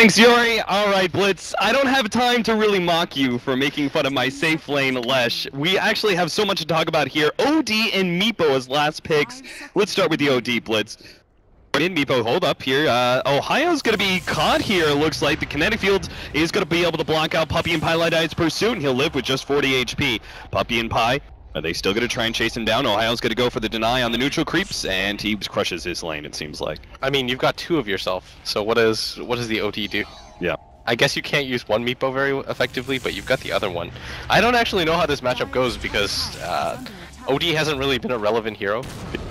Thanks, Yuri. Alright, Blitz. I don't have time to really mock you for making fun of my safe lane, Lesh. We actually have so much to talk about here. OD and Meepo as last picks. Let's start with the OD, Blitz. Meepo, hold up here. Ohio's going to be caught here, looks like. The kinetic field is going to be able to block out Puppy and Pyladide's pursuit, and he'll live with just 40 HP. Puppy and Py, are they still going to try and chase him down? Ohio's going to go for the deny on the neutral creeps, and he crushes his lane, it seems like. I mean, you've got two of yourself, so what does the OD do? Yeah. I guess you can't use one Meepo very effectively, but you've got the other one. I don't actually know how this matchup goes because OD hasn't really been a relevant hero.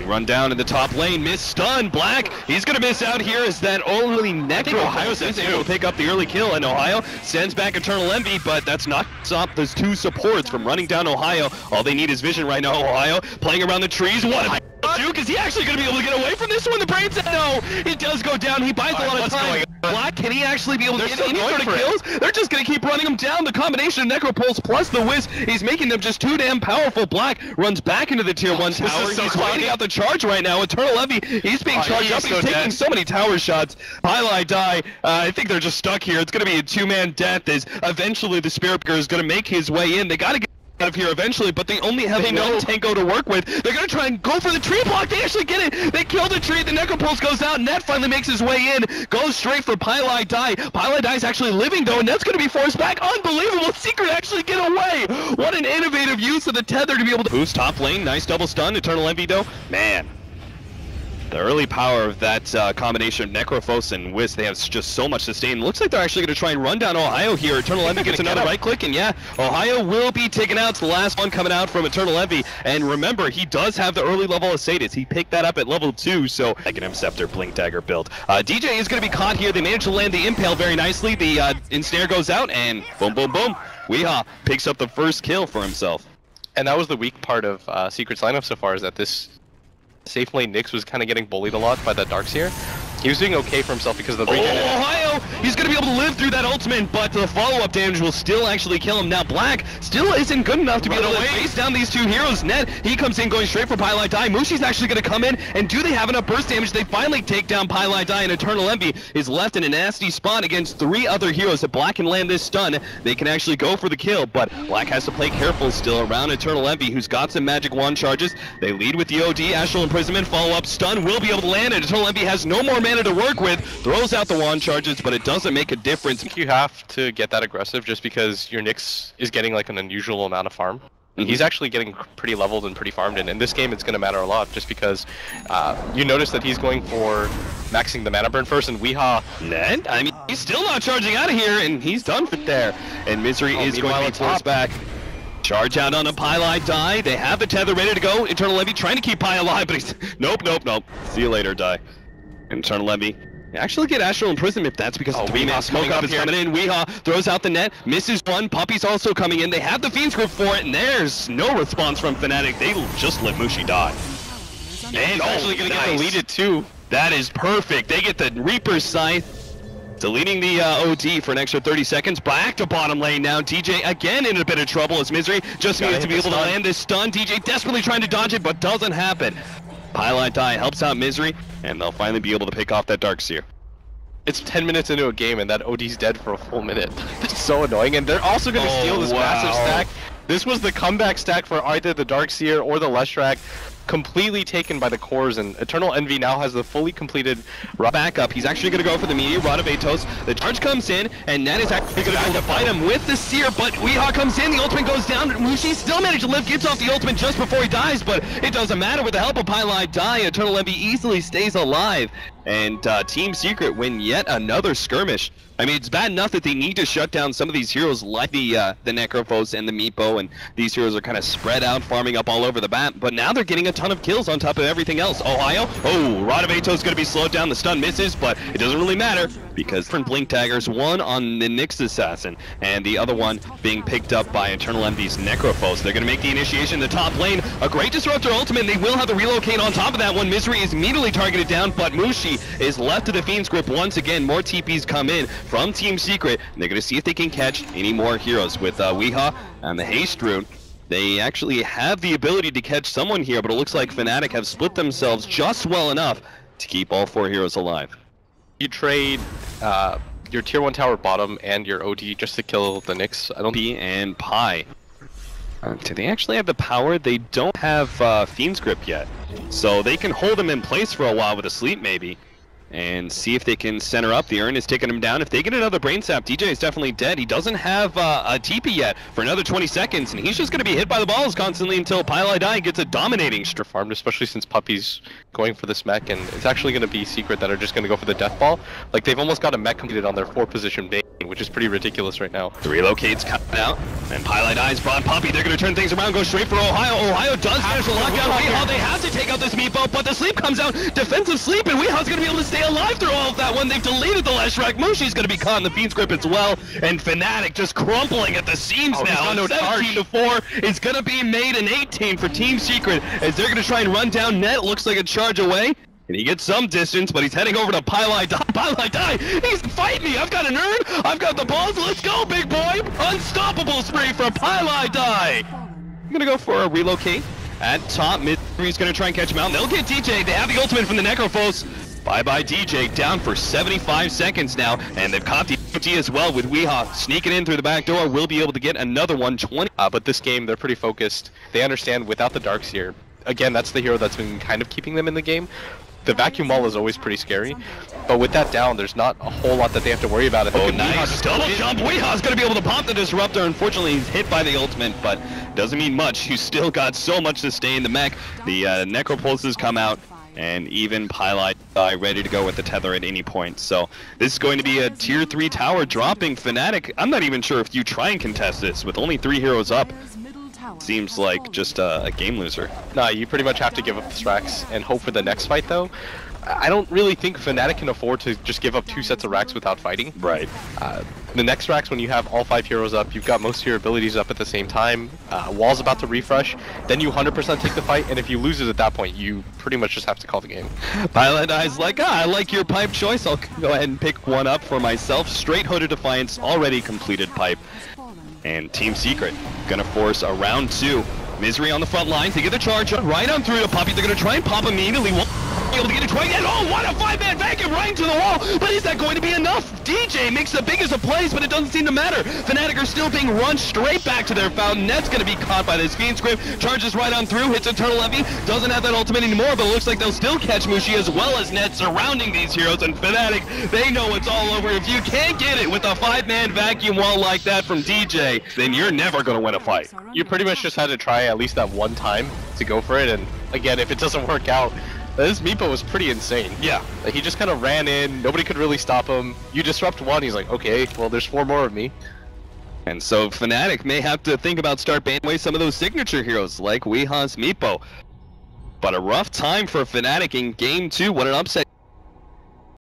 Run down in the top lane, miss stun, Black, he's gonna miss out here as that only Necro. Ohio's able to pick up the early kill, and Ohio sends back Eternal Envy, but that's not stop those two supports from running down Ohio. All they need is vision right now. Ohio playing around the trees. What? Juke, is he actually going to be able to get away from this one? The brain said no. It does go down. He buys a lot of time. Black, can he actually be able to get any sort of kills? They're just going to keep running him down. The combination of Necropulse plus the Whiz, he's making them just too damn powerful. Black runs back into the tier 1 tower. He's finding out the charge right now. Eternal Envy, he's being charged up. He's taking so many tower shots. Die. I think they're just stuck here. It's going to be a two-man death as eventually the Spirit Breaker is going to make his way in. They got to get out of here eventually, but they only have one Tango to work with. They're gonna try and go for the tree block. They actually get it. They kill the tree. The Necropulse goes out. Net finally makes his way in. Goes straight for Pyladide's actually living though, and Net's gonna be forced back. Unbelievable. Secret actually get away. What an innovative use of the tether to be able to boost top lane. Nice double stun. Eternal Envy though. Man. The early power of that combination of Necrophos and Wisp, they have just so much sustain. Looks like they're actually going to try and run down Ohio here. Eternal Envy gets another right click, and yeah, Ohio will be taken out. It's the last one coming out from Eternal Envy. And remember, he does have the early level of Sadis. He picked that up at level 2, so like an Scepter Blink Dagger build. DJ is going to be caught here. They managed to land the Impale very nicely. The Ensnare goes out, and boom, boom, boom. Weehaw picks up the first kill for himself. And that was the weak part of Secret's lineup so far, is that this safe lane Nyx was kind of getting bullied a lot by that Darkseer. He was doing okay for himself because of the regen. Ohio! He's going to be able to live through that ultimate, but the follow-up damage will still actually kill him. Now Black still isn't good enough to be able to face down these two heroes. Net, he comes in going straight for Pyladi. Mushi's actually going to come in, and do they have enough burst damage? They finally take down Pyladi, and Eternal Envy is left in a nasty spot against 3 other heroes. If Black can land this stun, they can actually go for the kill, but Black has to play careful still around Eternal Envy, who's got some magic wand charges. They lead with the OD, Astral Imprisonment, follow-up stun will be able to land, and Eternal Envy has no more mana to work with. Throws out the wand charges, but it doesn't make a difference. I think you have to get that aggressive just because your Nyx is getting like an unusual amount of farm. He's actually getting pretty leveled and pretty farmed in this game. It's going to matter a lot just because you notice that he's going for maxing the mana burn first, and Weehaw. Net? I mean, he's still not charging out of here, and he's done for there. And Misery is going to be forced back. Charge out on a Pyladi. They have the tether ready to go. Eternal Envy trying to keep Py alive, but he's nope. See you later, die. Eternal Envy. Actually get Astral Imprisonment if that's because the Weehaw smoke up is coming in. Weehaw throws out the net, misses one. Puppy's also coming in. They have the Fiend's Grip for it, and there's no response from Fnatic. They just let Mushi die. And actually gonna get deleted too. That is perfect. They get the Reaper's Scythe, deleting the OD for an extra 30 seconds. Back to bottom lane now. DJ again in a bit of trouble as Misery just needs to be able to land this stun. DJ desperately trying to dodge it, but doesn't happen. Pyladi helps out Misery, and they'll finally be able to pick off that Darkseer. It's 10 minutes into a game, and that OD's dead for a full minute. That's so annoying, and they're also going to steal this massive stack. This was the comeback stack for either the Darkseer or the Leshrac, completely taken by the cores, and Eternal Envy now has the fully completed backup. He's actually going to go for the Meteor Rod of Atos. The charge comes in, and Net is actually going to be able to fight him with the Seer, but Weehaw comes in, the ultimate goes down. Mushi still managed to live, gets off the ultimate just before he dies, but it doesn't matter. With the help of Pyladi, Eternal Envy easily stays alive, and Team Secret win yet another skirmish. I mean, it's bad enough that they need to shut down some of these heroes like the Necrophos and the Meepo, and these heroes are kind of spread out, farming up all over the map, but now they're getting a ton of kills on top of everything else. Ohio, Rod of Atos is going to be slowed down, the stun misses, but it doesn't really matter because different Blink Daggers, one on the Nyx Assassin, and the other one being picked up by Eternal Envy's Necrophos. They're going to make the initiation in the top lane. A great Disruptor ultimate, they will have to relocate on top of that one. Misery is immediately targeted down, but Mushi is left to the Fiend's Grip once again. More TPs come in from Team Secret, and they're going to see if they can catch any more heroes. With Weehaw and the Haste Rune, they actually have the ability to catch someone here, but it looks like Fnatic have split themselves just well enough to keep all 4 heroes alive. You trade your tier 1 tower bottom and your OD just to kill the Nyx. I don't. B and Pi. Do they actually have the power? They don't have Fiend's Grip yet, so they can hold him in place for a while with a sleep maybe, and see if they can center up. The Urn is taking him down. If they get another Brain Sap, DJ is definitely dead. He doesn't have a TP yet for another 20 seconds, and he's just going to be hit by the balls constantly until Pylai gets a dominating strip farmed, especially since Puppy's going for this mech, and it's actually going to be Secret that are just going to go for the Death Ball. Like, they've almost got a mech completed on their 4-position base, which is pretty ridiculous right now. The relocate's cut out, and Pylai's brought Puppy. They're going to turn things around, go straight for Ohio. Ohio does finish the lockdown. Weehaw, they have to take out this meatball, but the sleep comes out. Defensive sleep, and Weehaw's going to be able to stay alive through all of that one. They've deleted the Leshrac. Mushi's going to be caught in the Fiend's Grip as well, and Fnatic just crumpling at the seams now. 17-4 is going to be made an 18 for Team Secret, as they're going to try and run down net. Looks like a charge away. And he gets some distance, but he's heading over to Pylai. He's fight me! I've got an Urn! I've got the balls! Let's go, big boy! Unstoppable spree for Pylai! I'm gonna go for a relocate at top. Mid-3's gonna try and catch him out. They'll get DJ. They have the ultimate from the Necrophos. Bye-bye DJ, down for 75 seconds now, and they've caught the OT as well with Weehaw sneaking in through the back door. We'll be able to get another 120. But this game, they're pretty focused. They understand without the Darkseer, again, that's the hero that's been kind of keeping them in the game. The vacuum wall is always pretty scary, but with that down, there's not a whole lot that they have to worry about. Oh, nice double jump! Weehaw's gonna be able to pop the Disruptor. Unfortunately, he's hit by the ultimate, but doesn't mean much. You still got so much to stay in the mech. The Necropulses come out, and even Pylai ready to go with the tether at any point. So this is going to be a tier 3 tower dropping. Fnatic, I'm not even sure if you try and contest this with only 3 heroes up. Seems like just a game loser. Nah, you pretty much have to give up the racks and hope for the next fight, though. I don't really think Fnatic can afford to just give up 2 sets of racks without fighting. Right. The next racks, when you have all 5 heroes up, you've got most of your abilities up at the same time. Wall's about to refresh, then you 100% take the fight, and if you lose it at that point, you pretty much just have to call the game. Pylai's like, I like your pipe choice. I'll go ahead and pick one up for myself. Straight Hooded Defiance, already completed pipe. And Team Secret gonna force a round 2. Misery on the front lines. They get the charge right on through to Puppy. They're gonna try and pop immediately. Won't be able to get it right yet. Oh, what a 5-man vacuum right into the wall! But is that going to be enough? DJ makes the biggest of plays, but it doesn't seem to matter. Fnatic are still being run straight back to their fountain. Net's gonna be caught by this Fiend's Grip. Charges right on through. Hits Eternal Levy. Doesn't have that ultimate anymore, but it looks like they'll still catch Mushi as well as Net surrounding these heroes. And Fnatic, they know it's all over. If you can't get it with a 5-man vacuum wall like that from DJ, then you're never gonna win a fight. You pretty much just had to try at least that one time to go for it, and again, if it doesn't work out, this Meepo was pretty insane. Yeah. Like, he just kind of ran in, nobody could really stop him. You disrupt one, he's like, okay, well, there's 4 more of me. And so Fnatic may have to think about start banning away some of those signature heroes like Weehaw's Meepo. But a rough time for Fnatic in Game 2. What an upset